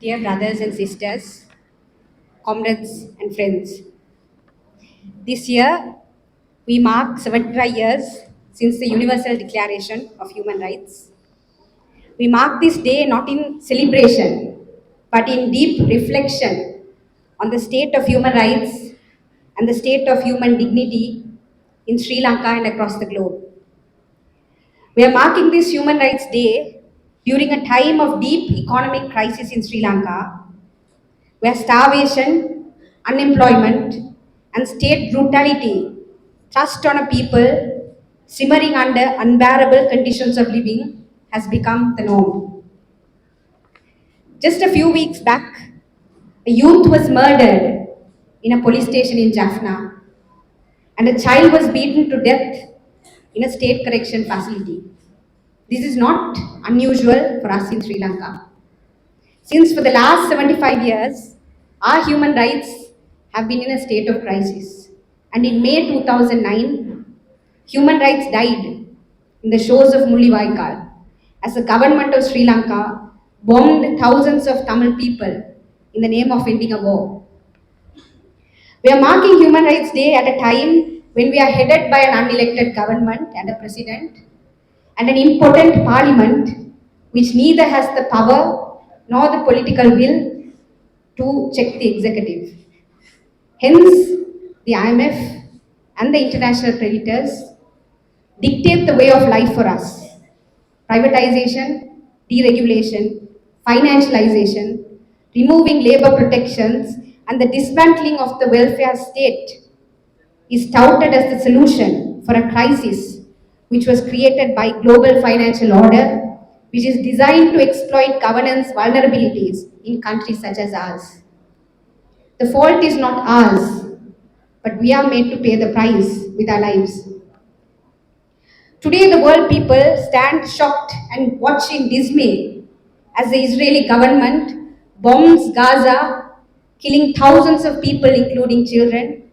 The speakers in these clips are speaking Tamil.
Dear brothers and sisters, comrades and friends, this year we mark 75 years since the Universal Declaration of Human Rights. We mark this day not in celebration, but in deep reflection on the state of human rights and the state of human dignity in Sri Lanka and across the globe. We are marking this Human Rights Day during a time of deep economic crisis in Sri Lanka, where starvation, unemployment, and state brutality thrust on a people simmering under unbearable conditions of living has become the norm. Just a few weeks back, a youth was murdered in a police station in Jaffna, and a child was beaten to death in a state correction facility. This is not unusual for us in Sri Lanka. Since for the last 75 years, our human rights have been in a state of crisis. And in May 2009, human rights died in the shores of Mullawaikal as the government of Sri Lanka bombed thousands of Tamil people in the name of ending a war. We are marking Human Rights Day at a time when we are headed by an unelected government and a president and an impotent parliament which neither has the power nor the political will to check the executive. Hence, the IMF and the international creditors dictate the way of life for us. Privatization, deregulation, financialization, removing labor protections, and the dismantling of the welfare state is touted as the solution for a crisis which was created by global financial order, which is designed to exploit governance vulnerabilities in countries such as ours. The fault is not ours, but we are made to pay the price with our lives. Today, the world people stand shocked and watch in dismay as the Israeli government bombs Gaza, killing thousands of people, including children,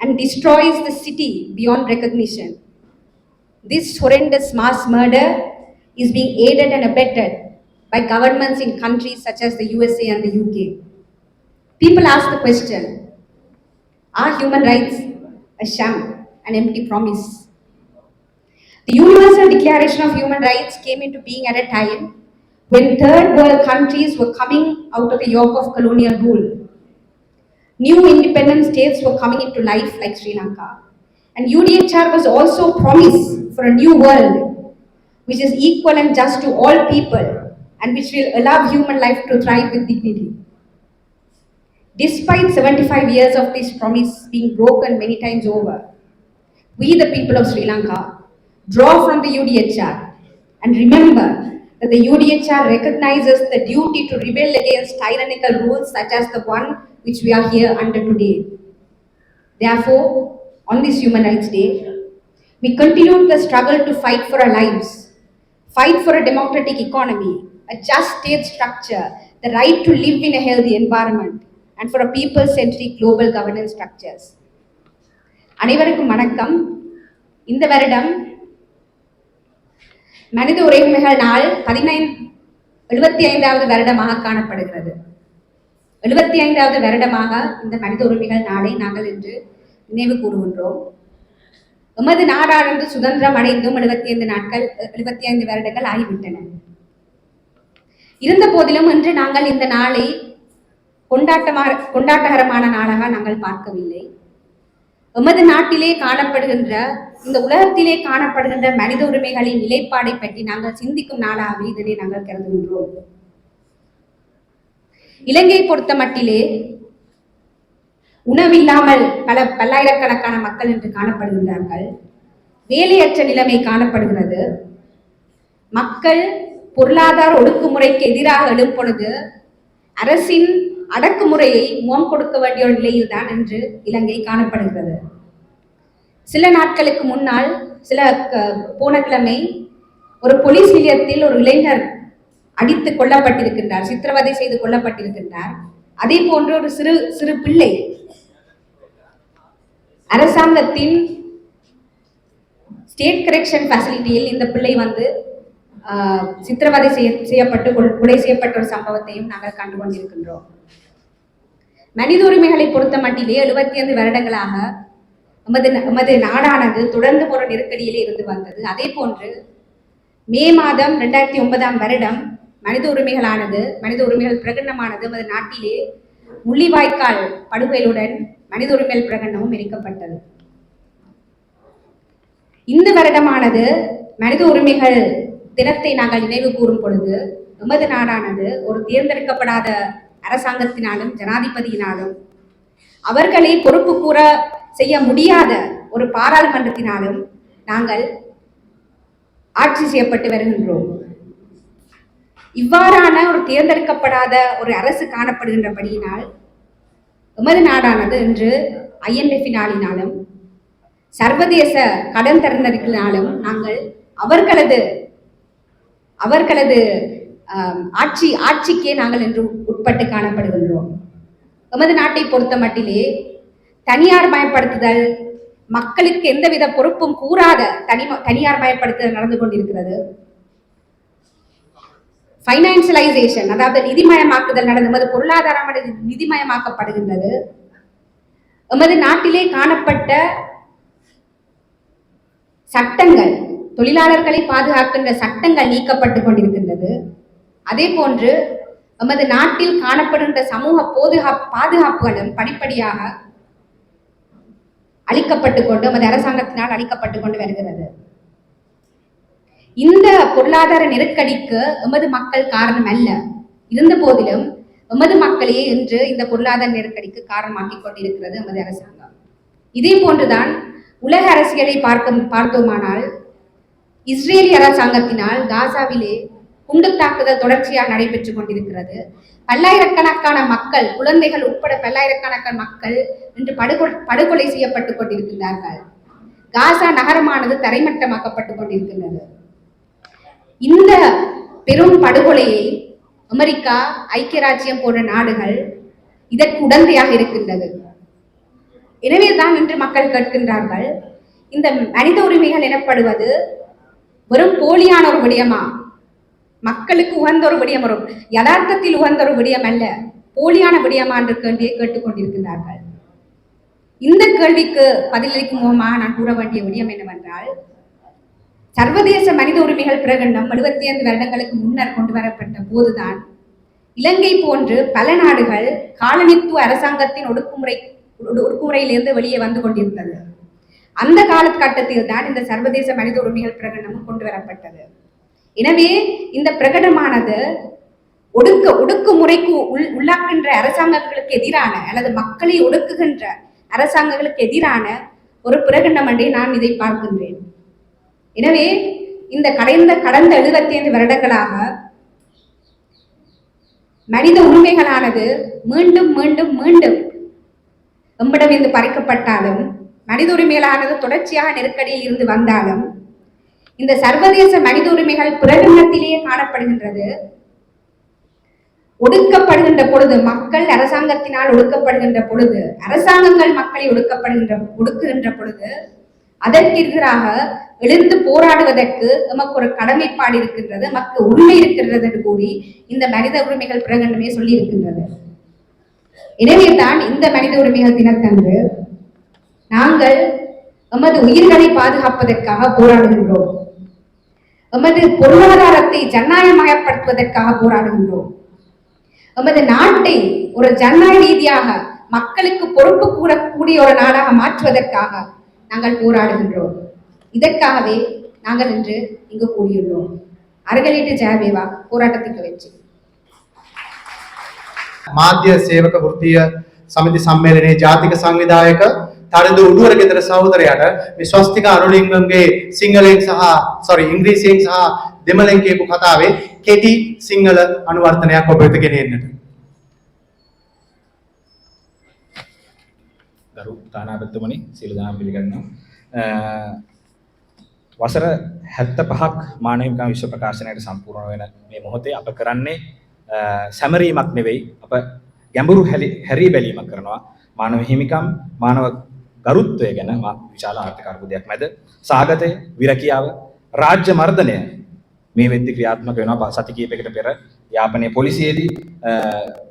and destroys the city beyond recognition. This horrendous mass murder is being aided and abetted by governments in countries such as the USA and the UK. People ask the question, are human rights a sham, an empty promise? The Universal Declaration of Human Rights came into being at a time when third world countries were coming out of the yoke of colonial rule. New independent states were coming into life like Sri Lanka. And UDHR was also promise for a new world which is equal and just to all people and which will allow human life to thrive with dignity. Despite 75 years of this promise being broken many times over, we the people of Sri Lanka draw from the UDHR and remember that the UDHR recognizes the duty to rebel against tyrannical rules such as the one which we are here under today. Therefore, on this Human Rights Day, we continue the struggle to fight for our lives, fight for a democratic economy, a just state structure, the right to live in a healthy environment, and for a people-centric global governance structures. அனைவருக்கும் வணக்கம். இந்த வருடம் மனித உரிமைகள் நாள் 75வது வருடமாக காணப்படுகிறது. 75வது வருடமாக இந்த மனித உரிமைகள் நாளை நாங்கள் இன்று நினைவு கூறுகின்றோம். எமது நாடானது சுதந்திரம் அடைந்தும் 75 வருடங்கள் ஆகிவிட்டன. இருந்த போதிலும் இன்று நாங்கள் இந்த நாளை கொண்டாட்டகரமான நாளாக நாங்கள் பார்க்கவில்லை. எமது நாட்டிலே காணப்படுகின்ற இந்த உலகத்திலே காணப்படுகின்ற மனித உரிமைகளின் நிலைப்பாடை பற்றி நாங்கள் சிந்திக்கும் நாளாகவே இதனை நாங்கள் கருதுகின்றோம். இலங்கை பொறுத்த மட்டிலே உணவில்லாமல் பல்லாயிரக்கணக்கான மக்கள் என்று காணப்படுகின்றார்கள். வேலையற்ற நிலைமை காணப்படுகிறது. மக்கள் பொருளாதார ஒடுக்குமுறைக்கு எதிராக எழும் பொழுது அரசின் அடக்குமுறையை முகம் கொடுக்க வேண்டிய ஒரு நிலையில் தான் இன்று இலங்கை காணப்படுகிறது. சில நாட்களுக்கு முன்னால் போன கிழமை ஒரு போலீஸ் நிலையத்தில் ஒரு இளைஞர் அடித்து கொல்லப்பட்டிருக்கின்றார், சித்திரவதை செய்து கொல்லப்பட்டிருக்கின்றார். அதே போன்று ஒரு சிறு பிள்ளை அரசாங்கத்தின் ஸ்டேட் கரெக்ஷன் ஃபெசிலிட்டியில் இந்த பிள்ளை வந்து சித்திரவதை செய்யப்பட்டு கொலை செய்யப்பட்ட ஒரு சம்பவத்தையும் நாங்கள் கண்டு கொண்டிருக்கின்றோம். மனித உரிமைகளை பொறுத்த மட்டிலே 75 வருடங்களாக எமது நாடானது தொடர்ந்து ஒரு நெருக்கடியிலே இருந்து வந்தது. அதே போன்று மே மாதம் 2009 வருடம் மனித உரிமைகள் பிரகடனமானது எமது நாட்டிலே முள்ளிவாய்க்கால் படுகொலையுடன் மனித உரிமைகள் பிரகடனமும் எரிக்கப்பட்டது. இந்த வருடமானது மனித உரிமைகள் தினத்தை நாங்கள் நினைவு கூறும் பொழுது எமது நாடானது ஒரு தேர்ந்தெடுக்கப்படாத அரசாங்கத்தினாலும் ஜனாதிபதியினாலும் அவர்களை பொறுப்பு கூற செய்ய முடியாத ஒரு பாராளுமன்றத்தினாலும் நாங்கள் ஆட்சி செய்யப்பட்டு வருகின்றோம். இவ்வாறான ஒரு தேர்ந்தெடுக்கப்படாத ஒரு அரசு காணப்படுகின்றபடியினால் எமது நாடானது இன்று IMF-னாலும் சர்வதேச கடன் தரணினாலும் நாங்கள் அவர்களது ஆட்சிக்கே நாங்கள் இன்று உட்பட்டு காணப்படுகின்றோம். எமது நாட்டை பொறுத்த மட்டிலே தனியார் மயப்படுத்துதல், மக்களுக்கு எந்தவித பொறுப்பும் கூறாத தனியார் மயப்படுத்துதல் நடந்து கொண்டிருக்கிறது. ஃபைனான்சியலைசேஷன், அதாவது நிதிமயமாக்குதல் நடந்து எமது பொருளாதாரம் நிதிமயமாக்கப்படுகின்றது. எமது நாட்டிலே காணப்பட்ட சட்டங்கள், தொழிலாளர்களை பாதுகாக்கின்ற சட்டங்கள் நீக்கப்பட்டு கொண்டிருக்கின்றது. அதே போன்று எமது நாட்டில் காணப்படுகின்ற சமூக பாதுகாப்புகளும் படிப்படியாக அளிக்கப்பட்டு கொண்டு எமது அரசாங்கத்தினால் அளிக்கப்பட்டு கொண்டு வருகிறது. இந்த பொருளாதார நெருக்கடிக்கு எமது மக்கள் காரணம் அல்ல. இருந்த போதிலும் எமது மக்களையே இன்று இந்த பொருளாதார நெருக்கடிக்கு காரணமாக்கிக் கொண்டிருக்கிறது எமது அரசாங்கம். இதே போன்றுதான் உலக அரசியலை பார்த்தோமானால் இஸ்ரேலிய அரசாங்கத்தினால் காசாவிலே குண்டு தாக்குதல் தொடர்ச்சியாக நடைபெற்றுக் கொண்டிருக்கிறது. பல்லாயிரக்கணக்கான மக்கள், குழந்தைகள் உட்பட பல்லாயிரக்கணக்கான மக்கள் இன்று படுகொலை செய்யப்பட்டுக் கொண்டிருக்கிறார்கள். காசா நகரமானது தரைமட்டமாக்கப்பட்டுக் கொண்டிருக்கின்றது. இந்த பெரும் படுகொலையை அமெரிக்கா, ஐக்கிய ராஜ்யம் போன்ற நாடுகள் இதற்கு உடந்தையாக இருக்கின்றது. எனவேதான் இன்று மக்கள் கேட்கின்றார்கள், இந்த மனித உரிமைகள் எனப்படுவது வெறும் போலியான ஒரு விடயமா, மக்களுக்கு உகந்த ஒரு விடயம், ஒரு யதார்த்தத்தில் உகந்த ஒரு விடயம் அல்ல, போலியான விடயமா என்ற கேள்வியை கேட்டுக்கொண்டிருக்கிறார்கள். இந்த கேள்விக்கு பதிலளிக்கும் முகமாக நான் கூற வேண்டிய விடயம் என்னவென்றால், சர்வதேச மனித உரிமைகள் பிரகடனம் 75 வருடங்களுக்கு முன்னர் கொண்டு வரப்பட்ட போதுதான் இலங்கை போன்று பல நாடுகள் காலனித்துவ அரசாங்கத்தின் ஒடுக்குமுறையிலிருந்து வெளியே வந்து கொண்டிருந்தது. அந்த காலகட்டத்தில் தான் இந்த சர்வதேச மனித உரிமைகள் பிரகடனமும் கொண்டு வரப்பட்டது. எனவே இந்த பிரகடனமானது ஒடுக்குமுறைக்கு உள்ளாக்குகின்ற அரசாங்கங்களுக்கு எதிரான அல்லது மக்களை ஒடுக்குகின்ற அரசாங்கங்களுக்கு எதிரான ஒரு பிரகடனம் என்றே நான் இதை பார்க்கின்றேன். எனவே இந்த கடந்த 75 வருடங்களாக மனித உரிமைகளானது மீண்டும் மீண்டும் மீண்டும் எம்மிடமிருந்து பறிக்கப்பட்டாலும், மனித உரிமைகளானது தொடர்ச்சியாக நெருக்கடியில் இருந்து வந்தாலும், இந்த சர்வதேச மனித உரிமைகள் பிரகடனத்திலேயே காணப்படுகின்றது. ஒடுக்கப்படுகின்ற பொழுது, மக்கள் அரசாங்கத்தினால் ஒடுக்கப்படுகின்ற பொழுது, அரசாங்கங்கள் மக்களை ஒடுக்குகின்ற பொழுது அதற்கு எதிராக எழுந்து போராடுவதற்கு எமக்கு ஒரு கடமைப்பாடு இருக்கின்றது, எமக்கு உரிமை இருக்கின்றது என்று கூறி இந்த மனித உரிமைகள் பிரகடனமே சொல்லி இருக்கின்றது. எனவே தான் இந்த மனித உரிமைகள் தினத்தன்று நாங்கள் எமது உயிர்களை பாதுகாப்பதற்காக போராடுகின்றோம், எமது பொருளாதாரத்தை ஜனநாயகமயப்படுத்துவதற்காக போராடுகின்றோம், எமது நாட்டை ஒரு ஜனநாயக ரீதியாக மக்களுக்கு பொறுப்பு கூறக்கூடிய ஒரு நாடாக மாற்றுவதற்காக நாங்கள் போராடுகின்றோம். இதற்காகவே நாங்கள் இன்று இங்கு கூடியுள்ளோம். அருகலேட்டு ஜெயவேவா போராட்டத்துக்கு வெற்றி. මාධ්‍ය සේවක වෘත්තීය සමිති සම්මේලනයේ ජාතික සංවිධායක තරිඳු උඩුවරගෙදර සහෝදරයාට මේ ස්වස්තික අරුලිංගම්ගේ සිංහලෙන් සහ ඉංග්‍රීසියෙන් සහ දෙමළෙන් කියපු කතාවේ කෙටි සිංහල අනුවර්තනයක් ඔබ වෙත ගෙනෙන්නට. ගරු තානාපතිතුමනි සියලු දෙනාම පිළිගන්නවා. වසර 75ක් මානව හිමිකම් විශ්ව ප්‍රකාශනයට සම්පූර්ණ වෙන මේ මොහොතේ අප කරන්නේ සැමරීමක් නෙවෙයි, අප ගැඹුරු හැරී බැලීමක් කරනවා. මානව හිමිකම්, මානව ගරුත්වය ගැන විශාල ආර්ථික අර්බුදයක් මැද සාගතය, විරකියාව, රාජ්‍ය මර්ධනය මේ වෙද්දි ක්‍රියාත්මක වෙනවා. සති කිහිපයකට පෙර යාපනයේ පොලිසියේදී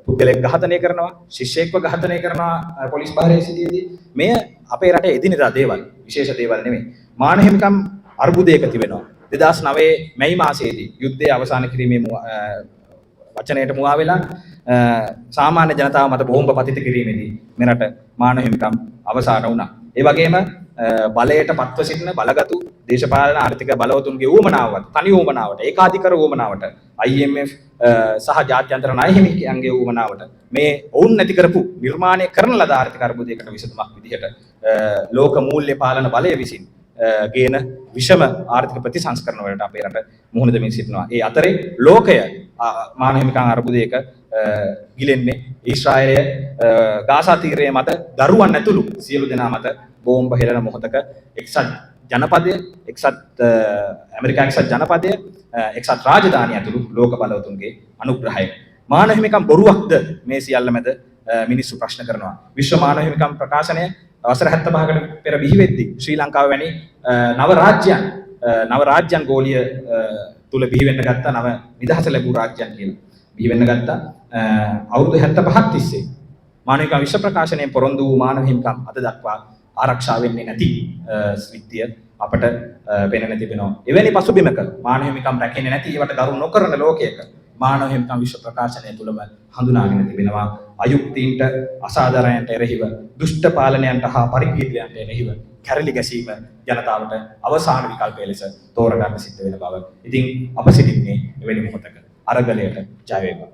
පුද්ගලයෙක් ඝාතනය කරනවා, ශිෂ්‍යයෙක්ව ඝාතනය කරනවා පොලිස් භාරයේ සිටියේදී. මෙය අපේ රටේ එදිනෙදා දේවල්, විශේෂ දේවල් නෙමෙයි. මානව හිමිකම් අර්බුදයක තිබෙනවා. 2009 මැයි මාසයේදී යුද්ධය අවසන් කිරීමේ වචනයට මුවා වෙලා සාමාන්‍ය ජනතාව මත බෝම්බ පතිත කිරීමේදී මෙරට මානව හිමිකම් අවසන් වුණා. ඒ වගේම බලයට පත්ව සිටින බලගතු දේශපාලන ආර්ථික බලවතුන්ගේ ඌමනාවට, තනි ඌමනාවට, ඒකාධිකාර ඌමනාවට, IMF සහ ජාත්‍යන්තර ණය හිමියන්ගේ ඌමනාවට මේ ඔවුන් නැති කරපු නිර්මාණය කරන ලද ආර්ථික අර්බුදයකට විසඳුමක් විදිහට ලෝක මූල්‍ය පාලන බලය විසින් ගේන විෂම ආර්ථික ප්‍රතිසංස්කරණ වලට අපේ රට මුහුණ දෙමින් සිටිනවා. ඒ අතරේ ලෝකය මානව හිමිකම් අර්බුදයක ගිලෙන්නේ. ඊශ්‍රායලය ගාසා තීරයේ මත දරුවන් ඇතුළු සියලු දෙනා මත බෝම්බ හෙළන මොහොතක එක්සත් ජනපදය, ඇමරිකා එක්සත් ජනපදය, එක්සත් රාජධානිය ඇතුළු ලෝක බලවතුන්ගේ අනුග්‍රහය. මානව හිමිකම් බොරුවක්ද මේ සියල්ල මැද මිනිස්සු ප්‍රශ්න කරනවා. විශ්ව මානව හිමිකම් ප්‍රකාශනය අවසර 75කට පෙර බිහි වෙද්දී ශ්‍රී ලංකාව වැනි නව රාජ්‍යයන් ගෝලීය තුල බිහි වෙන්න ගත්ත නව නිදහස ලැබූ රාජ්‍යයන් කියලා බිහි වෙන්න ගත්ත අවුරුදු 75ක් තිස්සේ මානව හිමිකම් විශ්ව ප්‍රකාශනයෙන් පොරොන්දු වූ මානව හිමිකම් අද දක්වා ආරක්ෂා වෙන්නේ නැති විත්‍ය අපට පෙනෙන තිබෙනවා. එවැනි පසුබිමක මානව හිමිකම් රැකෙන්නේ නැති ඒවට ගරු නොකරන ලෝකයක මානව හිමිකම් විශ්ව ප්‍රකාශනය තුලම හඳුනාගෙන තිබෙනවා. අයුක්තීන්ට, අසාධාරණයන්ට එරෙහිව, දුෂ්ට පාලනයන්ට හා පරිපීඩනයන්ට එරෙහිව කැරලි ගැසීම ජනතාවට අවසාන විකල්පය ලෙස තෝරගන්න සිද්ධ වෙන බව. ඉතින් අප සිටින්නේ එවැනි මොහොතක. අරගලයට ජය වේවා.